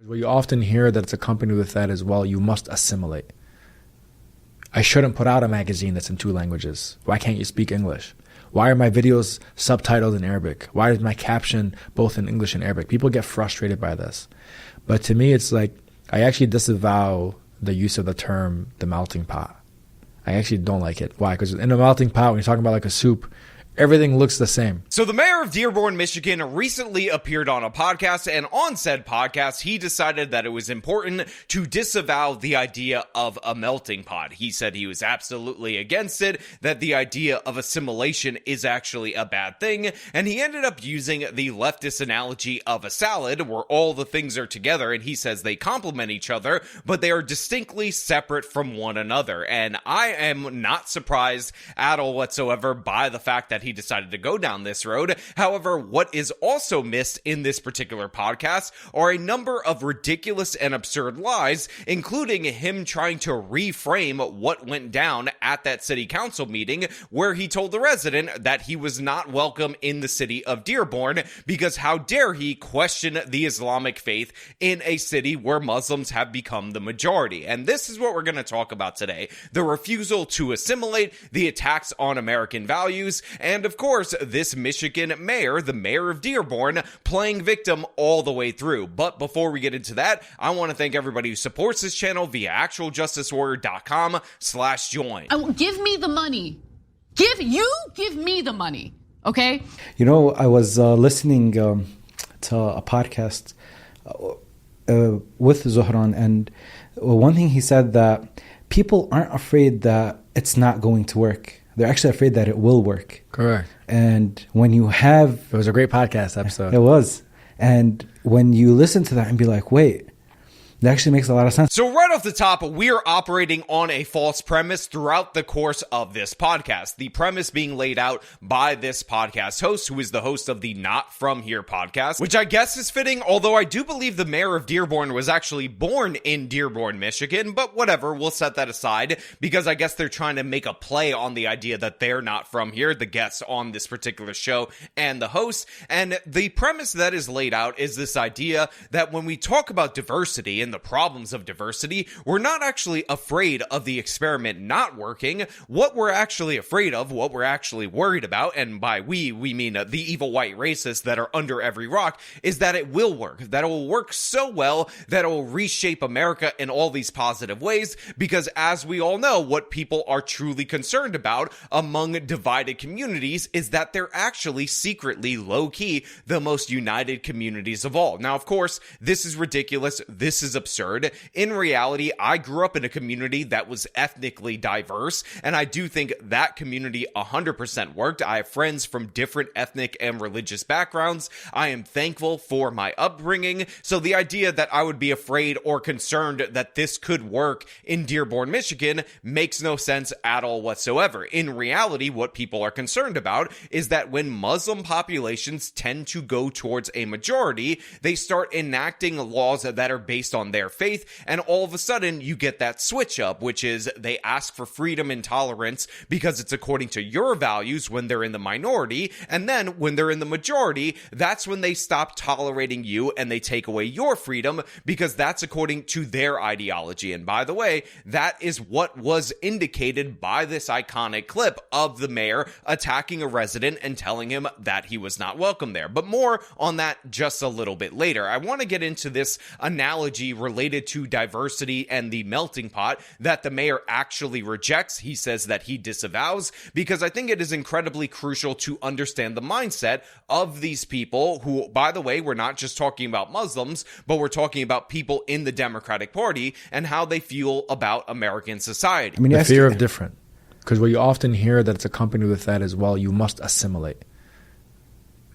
Well, you often hear that it's accompanied with that as well. You must assimilate. I shouldn't put out a magazine that's in 2 languages. Why can't you speak English? Why are my videos subtitled in Arabic? Why is my caption both in English and Arabic? People get frustrated by this. But to me, it's like, I actually disavow the use of the term the melting pot. I actually don't like it. Why? Because in a melting pot, when you're talking about like a soup, everything looks the same. So the mayor of Dearborn, Michigan recently appeared on a podcast, and on said podcast, he decided that it was important to disavow the idea of a melting pot. He said he was absolutely against it, that the idea of assimilation is actually a bad thing, and he ended up using the leftist analogy of a salad where all the things are together, and he says they complement each other, but they are distinctly separate from one another. And I am not surprised at all whatsoever by the fact that he decided to go down this road. However, what is also missed in this particular podcast are a number of ridiculous and absurd lies, including him trying to reframe what went down at that city council meeting where he told the resident that he was not welcome in the city of Dearborn because how dare he question the Islamic faith in a city where Muslims have become the majority. And this is what we're going to talk about today: the refusal to assimilate, the attacks on American values, and of course, this Michigan mayor, the mayor of Dearborn, playing victim all the way through. But before we get into that, I want to thank everybody who supports this channel via actualjusticewarrior.com/join. Give me the money. Give me the money. Okay? You know, I was listening to a podcast with Zohran, and one thing he said that people aren't afraid that it's not going to work. They're actually afraid that it will work. Correct. And when you have... It was a great podcast episode. It was. And when you listen to that and be like, wait, that actually makes a lot of sense. So right off the top, we're operating on a false premise throughout the course of this podcast. The premise being laid out by this podcast host, who is the host of the Not From Here podcast, which I guess is fitting, although I do believe the mayor of Dearborn was actually born in Dearborn, Michigan, but whatever, we'll set that aside, because I guess they're trying to make a play on the idea that they're not from here, the guests on this particular show and the host. And the premise that is laid out is this idea that when we talk about diversity and the problems of diversity, we're not actually afraid of the experiment not working. What we're actually afraid of, what we're actually worried about, and by we mean the evil white racists that are under every rock, is that it will work. That it will work so well that it will reshape America in all these positive ways, because as we all know, what people are truly concerned about among divided communities is that they're actually secretly, low-key, the most united communities of all. Now, of course, this is ridiculous. This is absurd. In reality, I grew up in a community that was ethnically diverse, and I do think that community 100% worked. I have friends from different ethnic and religious backgrounds. I am thankful for my upbringing, so the idea that I would be afraid or concerned that this could work in Dearborn, Michigan makes no sense at all whatsoever. In reality, what people are concerned about is that when Muslim populations tend to go towards a majority, they start enacting laws that are based on their faith, and all of a sudden you get that switch up, which is they ask for freedom and tolerance because it's according to your values when they're in the minority, and then when they're in the majority, that's when they stop tolerating you and they take away your freedom because that's according to their ideology. And by the way, that is what was indicated by this iconic clip of the mayor attacking a resident and telling him that he was not welcome there. But more on that just a little bit later. I want to get into this analogy related to diversity and the melting pot that the mayor actually rejects. He says that he disavows, because I think it is incredibly crucial to understand the mindset of these people who, by the way, we're not just talking about Muslims, but we're talking about people in the Democratic Party and how they feel about American society. I mean, the fear of different. Because what you often hear that it's accompanied with that as well, you must assimilate.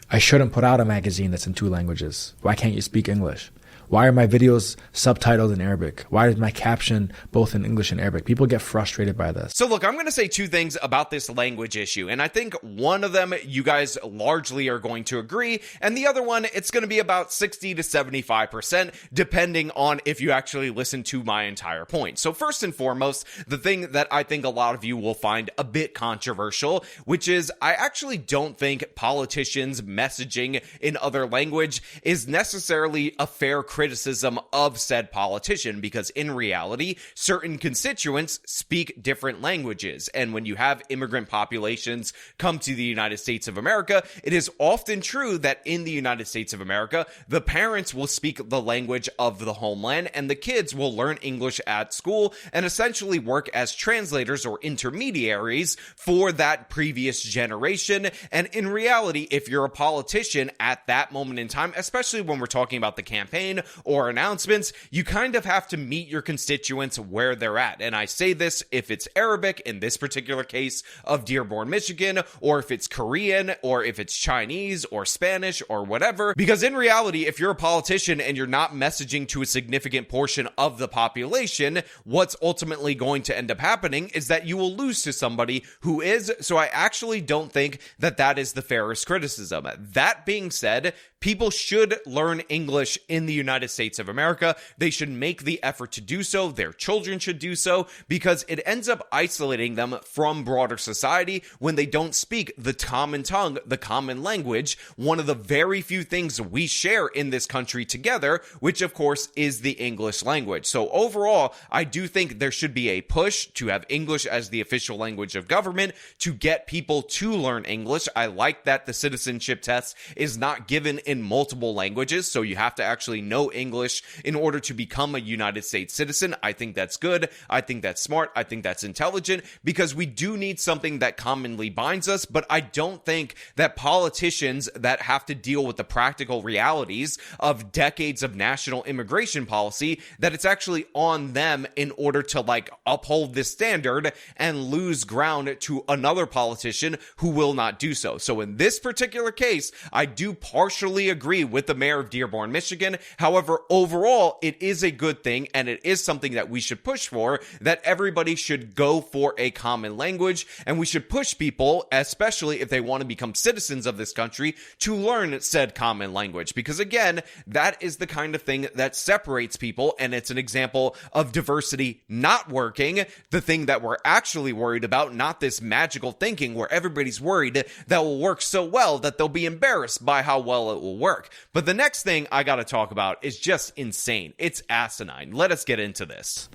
I shouldn't put out a magazine that's in 2 languages. Why can't you speak English? Why are my videos subtitled in Arabic? Why is my caption both in English and Arabic? People get frustrated by this. So look, I'm going to say 2 things about this language issue, and I think one of them you guys largely are going to agree, and the other one, it's going to be about 60 to 75%, depending on if you actually listen to my entire point. So first and foremost, the thing that I think a lot of you will find a bit controversial, which is I actually don't think politicians messaging in other language is necessarily a fair criticism criticism of said politician, because in reality, certain constituents speak different languages. And when you have immigrant populations come to the United States of America, it is often true that in the United States of America, the parents will speak the language of the homeland and the kids will learn English at school and essentially work as translators or intermediaries for that previous generation. And in reality, if you're a politician at that moment in time, especially when we're talking about the campaign or announcements, you kind of have to meet your constituents where they're at. And I say this if it's Arabic, in this particular case of Dearborn, Michigan, or if it's Korean, or if it's Chinese or Spanish or whatever, because in reality, if you're a politician and you're not messaging to a significant portion of the population, what's ultimately going to end up happening is that you will lose to somebody who is. So I actually don't think that that is the fairest criticism. That being said, people should learn English in the United States of America. They should make the effort to do so. Their children should do so, because it ends up isolating them from broader society when they don't speak the common tongue, the common language, one of the very few things we share in this country together, which of course is the English language. So overall, I do think there should be a push to have English as the official language of government, to get people to learn English. I like that the citizenship test is not given in multiple languages, so you have to actually know English in order to become a United States citizen. I think that's good. I think that's smart. I think that's intelligent, because we do need something that commonly binds us, but I don't think that politicians that have to deal with the practical realities of decades of national immigration policy, that it's actually on them in order to uphold this standard and lose ground to another politician who will not do so. So in this particular case, I do partially agree with the mayor of Dearborn, Michigan. However, overall, it is a good thing, and it is something that we should push for, that everybody should go for a common language, and we should push people, especially if they want to become citizens of this country, to learn said common language. Because again, that is the kind of thing that separates people, and it's an example of diversity not working, the thing that we're actually worried about, not this magical thinking where everybody's worried that will work so well that they'll be embarrassed by how well it will work. But the next thing I got to talk about is just insane. It's asinine. Let us get into this.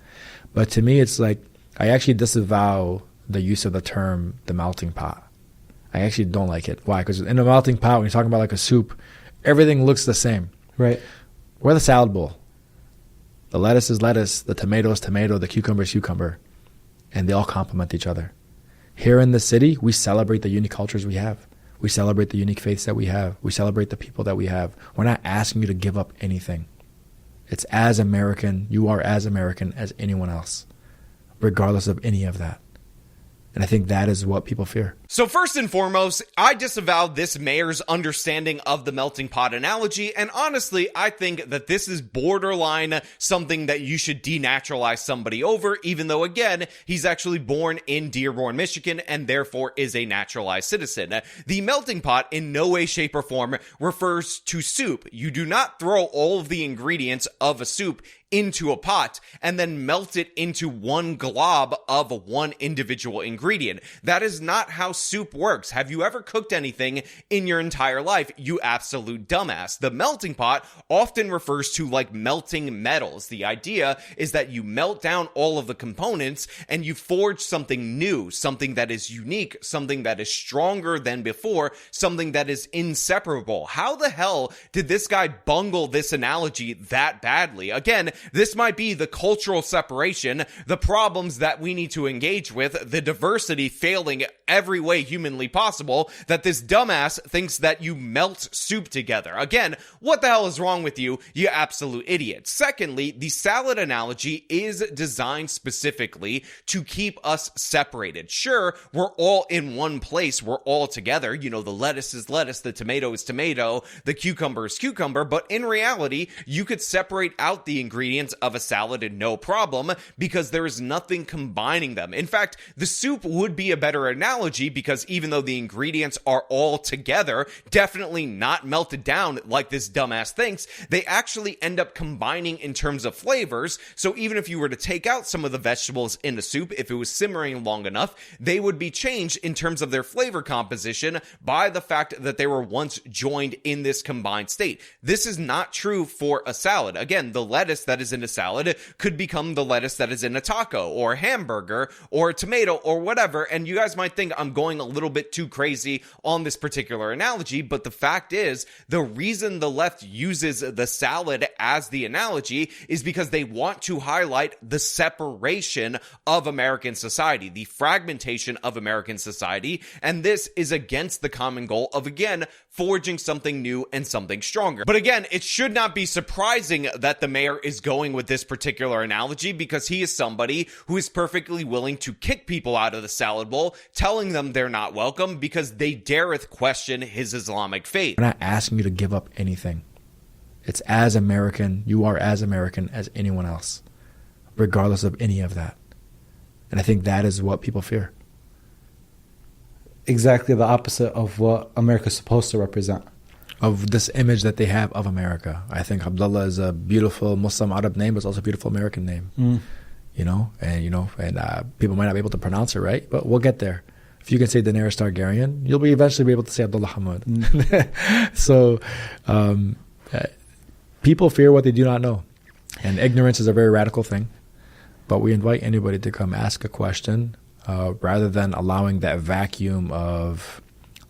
But to me, it's like, I actually disavow the use of the term the melting pot. I actually don't like it. Why? Because in a melting pot, when you're talking about like a soup, everything looks the same. Right. We're the salad bowl. The lettuce is lettuce, the tomato is tomato, the cucumber is cucumber. And they all complement each other. Here in the city, we celebrate the unique cultures we have. We celebrate the unique faiths that we have. We celebrate the people that we have. We're not asking you to give up anything. It's as American, you are as American as anyone else, regardless of any of that. And I think that is what people fear. So first and foremost, I disavow this mayor's understanding of the melting pot analogy, and honestly, I think that this is borderline something that you should denaturalize somebody over, even though, again, he's actually born in Dearborn, Michigan, and therefore is a naturalized citizen. The melting pot in no way, shape, or form refers to soup. You do not throw all of the ingredients of a soup into a pot and then melt it into one glob of one individual ingredient. That is not how soup works. Have you ever cooked anything in your entire life, you absolute dumbass? The melting pot often refers to like melting metals. The idea is that you melt down all of the components and you forge something new, something that is unique, something that is stronger than before, something that is inseparable. How the hell did this guy bungle this analogy that badly? Again, this might be the cultural separation, the problems that we need to engage with, the diversity failing every way humanly possible, that this dumbass thinks that you melt soup together. Again, what the hell is wrong with you, you absolute idiot? Secondly, the salad analogy is designed specifically to keep us separated. Sure, we're all in one place, we're all together, you know, the lettuce is lettuce, the tomato is tomato, the cucumber is cucumber, but in reality, you could separate out the ingredients of a salad and no problem, because there is nothing combining them. In fact, the soup would be a better analogy because even though the ingredients are all together, definitely not melted down like this dumbass thinks, they actually end up combining in terms of flavors. So even if you were to take out some of the vegetables in the soup, if it was simmering long enough, they would be changed in terms of their flavor composition by the fact that they were once joined in this combined state. This is not true for a salad. Again, the lettuce that is in a salad could become the lettuce that is in a taco or a hamburger or a tomato or whatever. And you guys might think I'm going a little bit too crazy on this particular analogy, but the fact is, the reason the left uses the salad as the analogy is because they want to highlight the separation of American society, the fragmentation of American society, and this is against the common goal of, again, forging something new and something stronger. But again, it should not be surprising that the mayor is going with this particular analogy because he is somebody who is perfectly willing to kick people out of the salad bowl, telling them they're not welcome because they dareth question his Islamic faith. I'm not asking you to give up anything. It's as American, you are as American as anyone else, regardless of any of that. And I think that is what people fear. Exactly the opposite of what America's supposed to represent. Of this image that they have of America. I think Abdullah is a beautiful Muslim Arab name, but it's also a beautiful American name. And people might not be able to pronounce it right, but we'll get there. If you can say Daenerys Targaryen, you'll eventually be able to say Abdullah Hamid. So people fear what they do not know. And ignorance is a very radical thing. But we invite anybody to come ask a question rather than allowing that vacuum of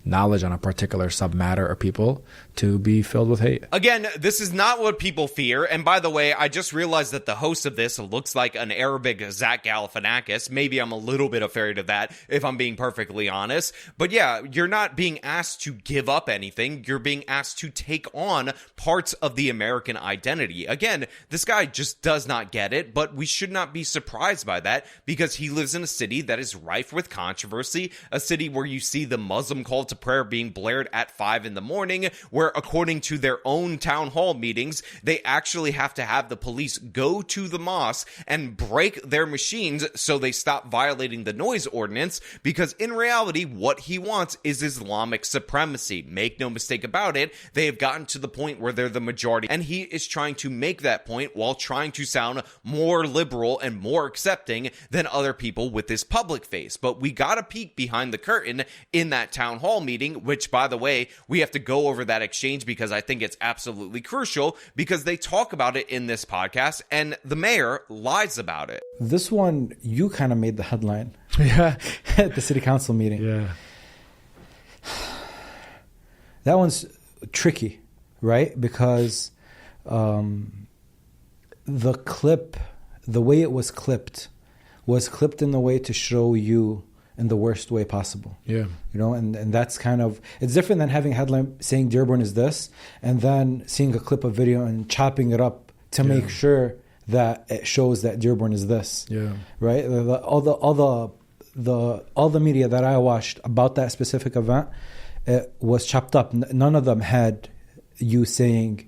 knowledge on a particular submatter or people to be filled with hate. Again, this is not what people fear. And by the way, I just realized that the host of this looks like an Arabic Zach Galifianakis. Maybe I'm a little bit afraid of that, if I'm being perfectly honest. But yeah, you're not being asked to give up anything. You're being asked to take on parts of the American identity. Again, this guy just does not get it, but we should not be surprised by that because he lives in a city that is rife with controversy, a city where you see the Muslim call to prayer being blared at 5 a.m, where according to their own town hall meetings, they actually have to have the police go to the mosque and break their machines so they stop violating the noise ordinance, because in reality, what he wants is Islamic supremacy. Make no mistake about it, they have gotten to the point where they're the majority, and he is trying to make that point while trying to sound more liberal and more accepting than other people with this public face. But we got a peek behind the curtain in that town hall meeting, which, by the way, we have to go over that exchange because I think it's absolutely crucial, because they talk about it in this podcast and the mayor lies about it. This one, you kind of made the headline. Yeah. At the city council meeting. Yeah. That one's tricky, right? Because the clip, the way it was clipped in the way to show you in the worst way possible. Yeah. You know, and that's kind of, it's different than having a headline saying Dearborn is this, and then seeing a clip of video and chopping it up to make sure that it shows that Dearborn is this. Yeah. Right? All the media that I watched about that specific event, it was chopped up. None of them had you saying,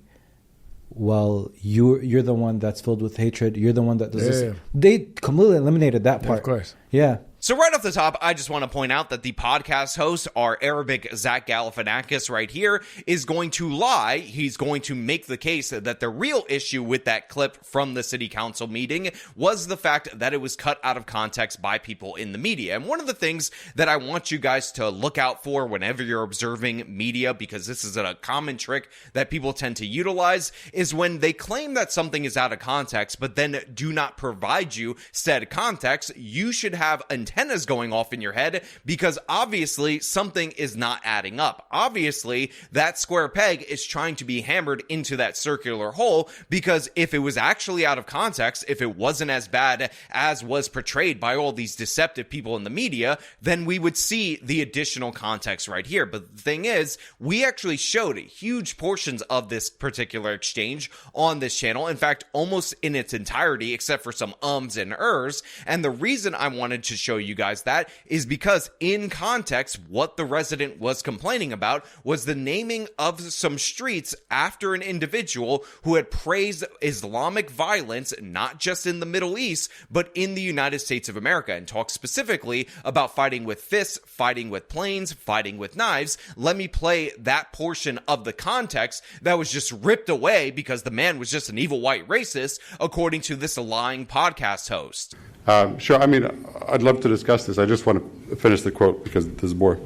well, you're the one that's filled with hatred. You're the one that does this. They completely eliminated that part. Of course. Yeah. So right off the top, I just want to point out that the podcast host, our Arabic Zach Galifianakis right here, is going to lie. He's going to make the case that the real issue with that clip from the city council meeting was the fact that it was cut out of context by people in the media. And one of the things that I want you guys to look out for whenever you're observing media, because this is a common trick that people tend to utilize, is when they claim that something is out of context, but then do not provide you said context, you should have antennas going off in your head, because obviously something is not adding up. Obviously, that square peg is trying to be hammered into that circular hole, because if it was actually out of context, if it wasn't as bad as was portrayed by all these deceptive people in the media, then we would see the additional context right here. But the thing is, we actually showed huge portions of this particular exchange on this channel. In fact, almost in its entirety, except for some ums and ers. And the reason I wanted to show you you guys that is because in context, what the resident was complaining about was the naming of some streets after an individual who had praised Islamic violence, not just in the Middle East, but in the United States of America, and talked specifically about fighting with fists, fighting with planes, fighting with knives. Let me play that portion of the context that was just ripped away because the man was just an evil white racist, according to this lying podcast host. Sure. I mean, I'd love to discuss this. I just want to finish the quote because this is more.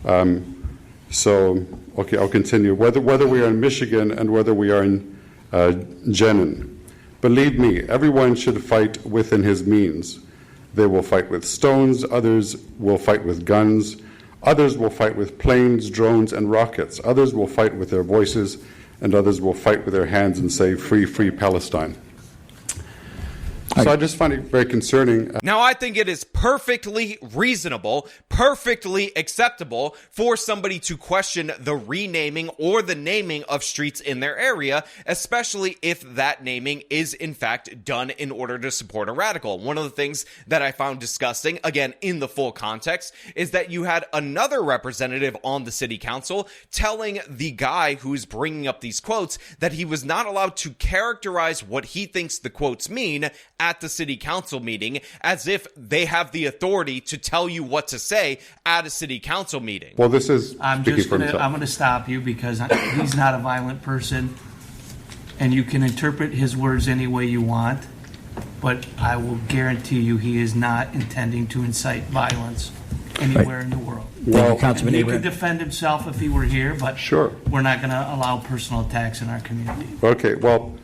Okay, I'll continue. Whether we are in Michigan and whether we are in Jenin, believe me, everyone should fight within his means. They will fight with stones, others will fight with guns, others will fight with planes, drones, and rockets, others will fight with their voices, and others will fight with their hands and say, free, free Palestine. So I just find it very concerning. Now, I think it is perfectly reasonable, perfectly acceptable for somebody to question the renaming or the naming of streets in their area, especially if that naming is in fact done in order to support a radical. One of the things that I found disgusting, again, in the full context, is that you had another representative on the city council telling the guy who's bringing up these quotes that he was not allowed to characterize what he thinks the quotes mean at the city council meeting, as if they have the authority to tell you what to say at a city council meeting. Well, this is I'm going to stop you because he's not a violent person, and you can interpret his words any way you want, but I will guarantee you he is not intending to incite violence anywhere in the world. Well, And he could defend himself if he were here, but Sure. We're not going to allow personal attacks in our community. Okay, well,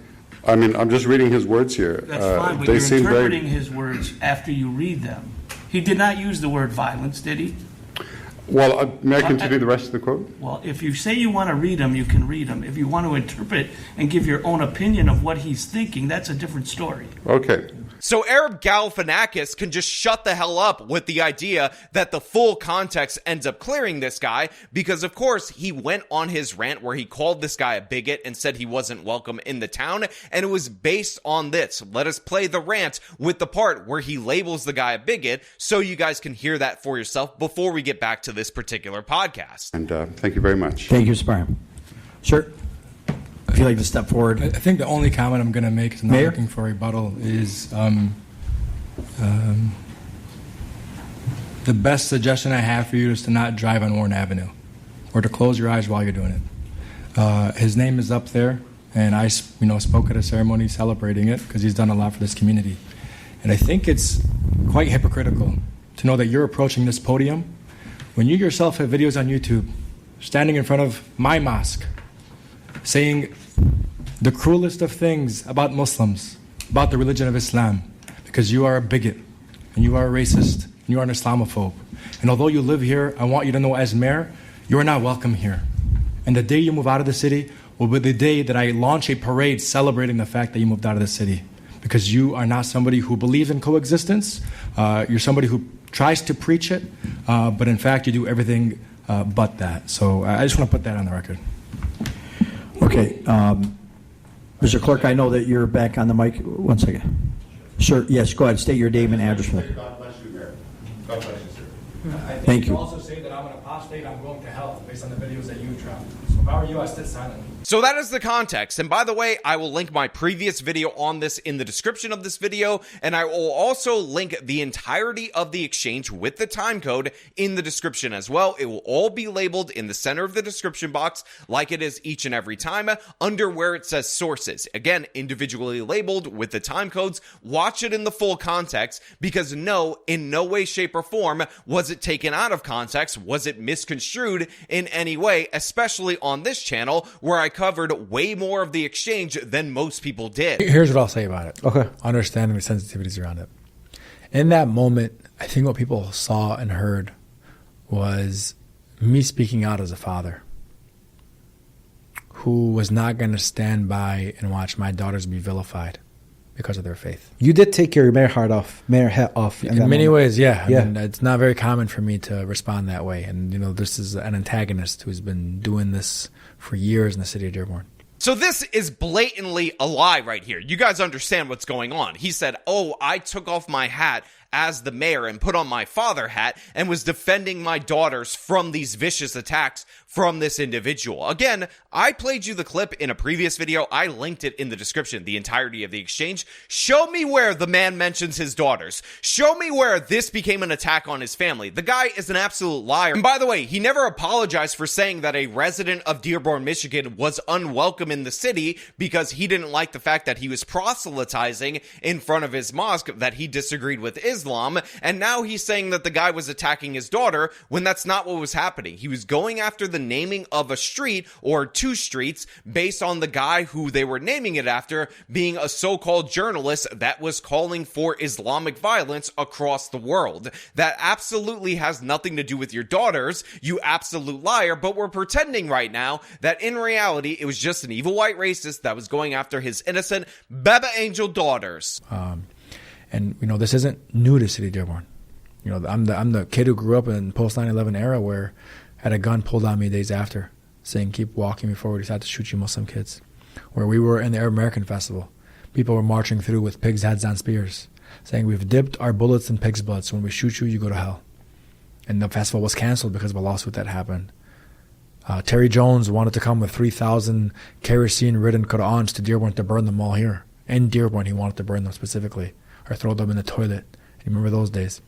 I mean, I'm just reading his words here. That's fine, but you're interpreting his words after you read them. He did not use the word violence, did he? Well, may I continue the rest of the quote? Well, if you say you want to read them, you can read them. If you want to interpret and give your own opinion of what he's thinking, that's a different story. Okay. So Arab Galifianakis can just shut the hell up with the idea that the full context ends up clearing this guy, because of course he went on his rant where he called this guy a bigot and said he wasn't welcome in the town, and it was based on this. Let us play the rant with the part where he labels the guy a bigot so you guys can hear that for yourself before we get back to this particular podcast. And thank you very much. Thank you, Mr. Byron. Sir, if you'd like to step forward. I think the only comment I'm going to make, is not Mayor? looking for a rebuttal, is the best suggestion I have for you is to not drive on Warren Avenue, or to close your eyes while you're doing it. His name is up there, and I spoke at a ceremony celebrating it because he's done a lot for this community. And I think it's quite hypocritical to know that you're approaching this podium when you yourself have videos on YouTube standing in front of my mosque saying the cruelest of things about Muslims, about the religion of Islam, because you are a bigot, and you are a racist, and you are an Islamophobe. And although you live here, I want you to know as mayor, you are not welcome here. And the day you move out of the city will be the day that I launch a parade celebrating the fact that you moved out of the city, because you are not somebody who believes in coexistence. You're somebody who tries to preach it, but in fact you do everything but that. So I just want to put that on the record. Okay. Mr. Clerk, I know that you're back on the mic. One second. Sir, yes, go ahead. State your name and address for me. God bless you, Mayor. God bless you, sir. Thank you. Also say that I'm an apostate, I'm going to hell based on the videos that you dropped. So if I were you, I sit silently. So that is the context. And by the way, I will link my previous video on this in the description of this video, and I will also link the entirety of the exchange with the time code in the description as well. It will all be labeled in the center of the description box like it is each and every time under where it says sources. Again, individually labeled with the time codes. Watch it in the full context, because no, in no way, shape, or form was it taken out of context, was it misconstrued in any way, especially on this channel where I covered way more of the exchange than most people did. Here's what I'll say about it. Okay. Understanding the sensitivities around it. In that moment, I think what people saw and heard was me speaking out as a father who was not going to stand by and watch my daughters be vilified because of their faith. You did take your mayor hat off. In many ways, yeah. Yeah. I mean, it's not very common for me to respond that way. And, this is an antagonist who's been doing this for years in the city of Dearborn. So this is blatantly a lie right here. You guys understand what's going on. He said, oh, I took off my hat as the mayor and put on my father hat and was defending my daughters from these vicious attacks from this individual. Again, I played you the clip in a previous video. I linked it in the description, the entirety of the exchange. Show me where the man mentions his daughters. Show me where this became an attack on his family. The guy is an absolute liar. And by the way, he never apologized for saying that a resident of Dearborn, Michigan was unwelcome in the city because he didn't like the fact that he was proselytizing in front of his mosque, that he disagreed with Islam. And now he's saying that the guy was attacking his daughter when that's not what was happening. He was going after the naming of a street or two streets based on the guy who they were naming it after being a so-called journalist that was calling for Islamic violence across the world. That absolutely has nothing to do with your daughters, you absolute liar, but we're pretending right now that in reality it was just an evil white racist that was going after his innocent Baba Angel daughters. And this isn't new to City Dearborn. I'm the kid who grew up in post 9/11 era where I had a gun pulled on me days after, saying keep walking before we decide to shoot you Muslim kids. Where we were in the Arab American Festival, people were marching through with pigs' heads on spears, saying we've dipped our bullets in pig's blood, so when we shoot you, you go to hell. And the festival was canceled because of a lawsuit that happened. Terry Jones wanted to come with 3,000 kerosene-ridden Qur'ans to Dearborn to burn them all here. In Dearborn, he wanted to burn them specifically, or throw them in the toilet. You remember those days?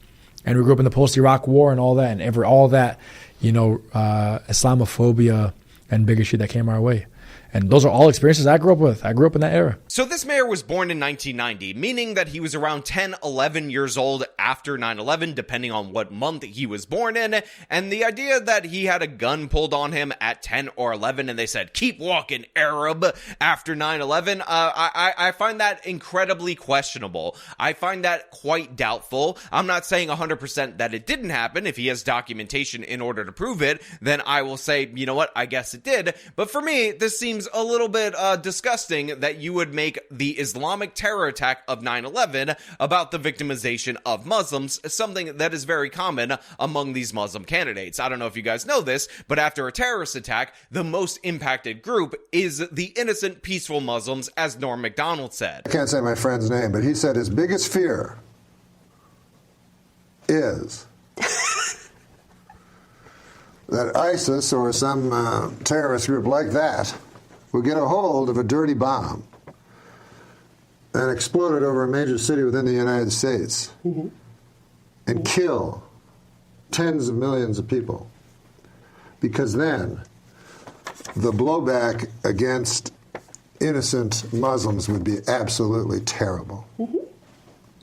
And we grew up in the post-Iraq war and all that, and all that, Islamophobia and bigotry that came our way. And those are all experiences I grew up with. I grew up in that era. So this mayor was born in 1990, meaning that he was around 10, 11 years old after 9/11, depending on what month he was born in. And the idea that he had a gun pulled on him at 10 or 11 and they said, keep walking, Arab, after 9/11, I find that incredibly questionable. I find that quite doubtful. I'm not saying 100% that it didn't happen. If he has documentation in order to prove it, then I will say, you know what, I guess it did. But for me, this seems a little bit disgusting that you would make the Islamic terror attack of 9/11 about the victimization of Muslims, something that is very common among these Muslim candidates. I don't know if you guys know this, but after a terrorist attack, the most impacted group is the innocent, peaceful Muslims, as Norm Macdonald said. I can't say my friend's name, but he said his biggest fear is that ISIS or some terrorist group like that will get a hold of a dirty bomb and explode it over a major city within the United States and kill tens of millions of people. Because then the blowback against innocent Muslims would be absolutely terrible.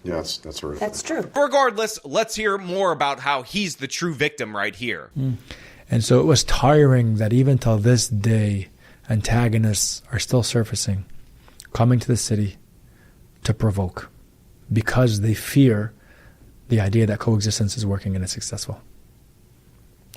Yes, that's right. That's true. Regardless, let's hear more about how he's the true victim right here. And so it was tiring that even till this day, antagonists are still surfacing, coming to the city to provoke because they fear the idea that coexistence is working and it's successful.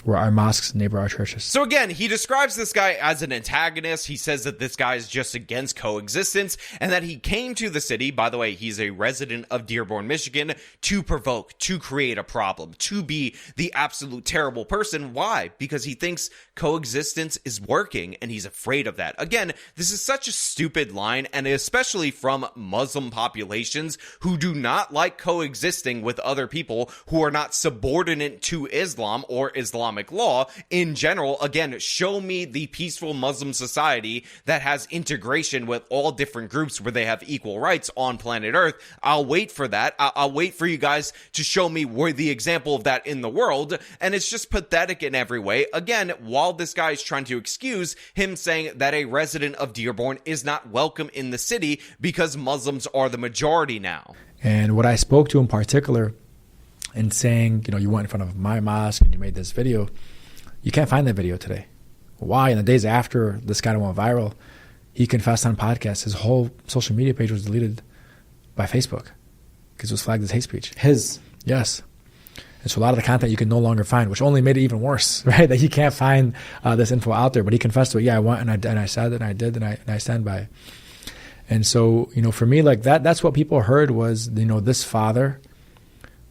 Where our mosques neighbor our churches. So again, he describes this guy as an antagonist. He says that this guy is just against coexistence and that he came to the city, by the way, he's a resident of Dearborn, Michigan, to provoke, to create a problem, to be the absolute terrible person. Why? Because he thinks coexistence is working and he's afraid of that. Again, this is such a stupid line, and especially from Muslim populations who do not like coexisting with other people who are not subordinate to Islam or Islamic law in general. Again, show me the peaceful Muslim society that has integration with all different groups where they have equal rights on planet Earth. I'll wait for that. I'll wait for you guys to show me where the example of that in the world, and it's just pathetic in every way. Again, while this guy is trying to excuse him saying that a resident of Dearborn is not welcome in the city because Muslims are the majority now. And what I spoke to in particular and saying, you went in front of my mosque and you made this video, you can't find that video today. Why? In the days after this guy went viral, he confessed on podcasts. His whole social media page was deleted by Facebook because it was flagged as hate speech. His? Yes. And so a lot of the content you can no longer find, which only made it even worse, right? That he can't find this info out there. But he confessed to it. Yeah, I went and I said it and I did and I stand by it. And so, for me, like that's what people heard was, this father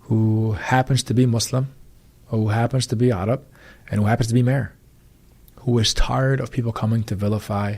who happens to be Muslim, who happens to be Arab, and who happens to be mayor, who is tired of people coming to vilify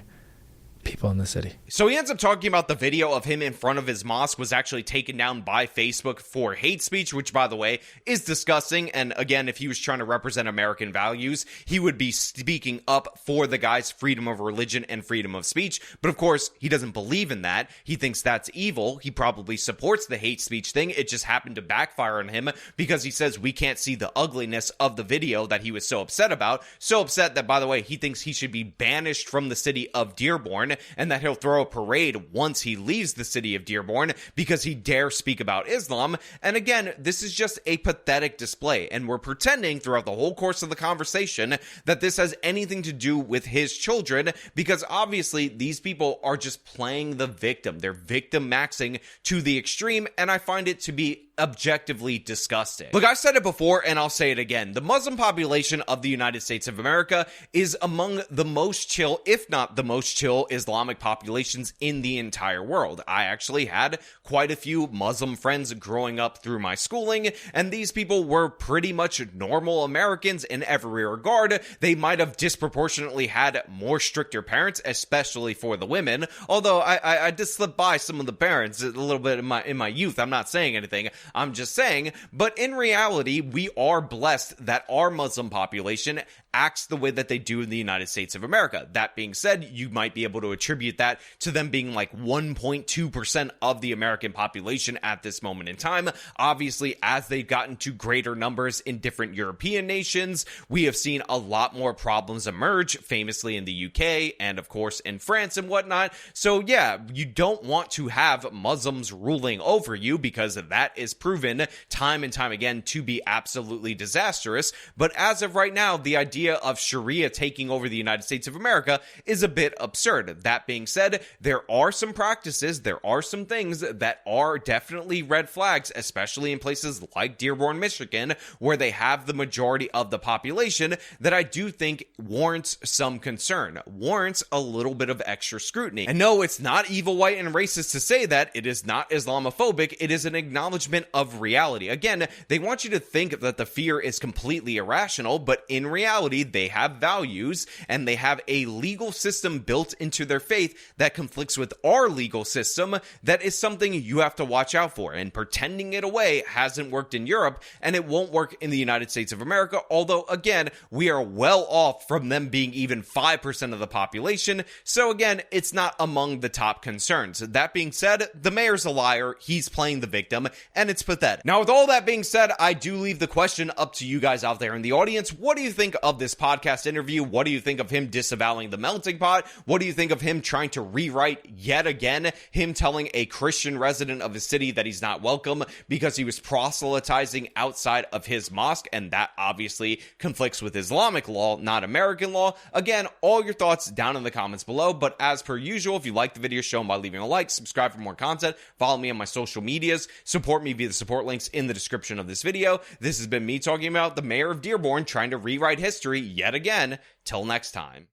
people in the city. So he ends up talking about the video of him in front of his mosque was actually taken down by Facebook for hate speech, which, by the way, is disgusting. And again, if he was trying to represent American values, he would be speaking up for the guy's freedom of religion and freedom of speech. But of course, he doesn't believe in that. He thinks that's evil. He probably supports the hate speech thing. It just happened to backfire on him because he says we can't see the ugliness of the video that he was so upset about. So upset that, by the way, he thinks he should be banished from the city of Dearborn, and that he'll throw a parade once he leaves the city of Dearborn because he dare speak about Islam. And again, this is just a pathetic display, and we're pretending throughout the whole course of the conversation that this has anything to do with his children, because obviously these people are just playing the victim. They're victim maxing to the extreme, and I find it to be objectively disgusting. Look, I've said it before and I'll say it again. The Muslim population of the United States of America is among the most chill, if not the most chill, Islamic populations in the entire world. I actually had quite a few Muslim friends growing up through my schooling, and these people were pretty much normal Americans in every regard. They might have disproportionately had more stricter parents, especially for the women, although I did slip by some of the parents a little bit in my youth. I'm not saying anything. I'm just saying, but in reality, we are blessed that our Muslim population acts the way that they do in the United States of America. That being said, you might be able to attribute that to them being like 1.2% of the American population at this moment in time. Obviously, as they've gotten to greater numbers in different European nations, we have seen a lot more problems emerge, famously in the UK and of course in France and whatnot. So yeah, you don't want to have Muslims ruling over you because that is proven time and time again to be absolutely disastrous. But as of right now, the idea of Sharia taking over the United States of America is a bit absurd. That being said, there are some practices, there are some things that are definitely red flags, especially in places like Dearborn, Michigan, where they have the majority of the population, that I do think warrants some concern, warrants a little bit of extra scrutiny. And no, it's not evil, white, and racist to say that. It is not Islamophobic. It is an acknowledgement of reality. Again, they want you to think that the fear is completely irrational, but in reality, they have values and they have a legal system built into their faith that conflicts with our legal system. That is something you have to watch out for, and pretending it away hasn't worked in Europe, and it won't work in the United States of America, although again, we are well off from them being even 5% of the population. So again, it's not among the top concerns. That being said, the mayor's a liar, he's playing the victim, and it's pathetic. Now, with all that being said, I do leave the question up to you guys out there in the audience. What do you think of this podcast interview? What do you think of him disavowing the melting pot? What do you think of him trying to rewrite yet again, him telling a Christian resident of the city that he's not welcome because he was proselytizing outside of his mosque, and that obviously conflicts with Islamic law, not American law? Again, all your thoughts down in the comments below, but as per usual, if you like the video, show them by leaving a like, subscribe for more content, follow me on my social medias, support me via the support links in the description of this video. This has been me talking about the mayor of Dearborn trying to rewrite history yet again. Till next time.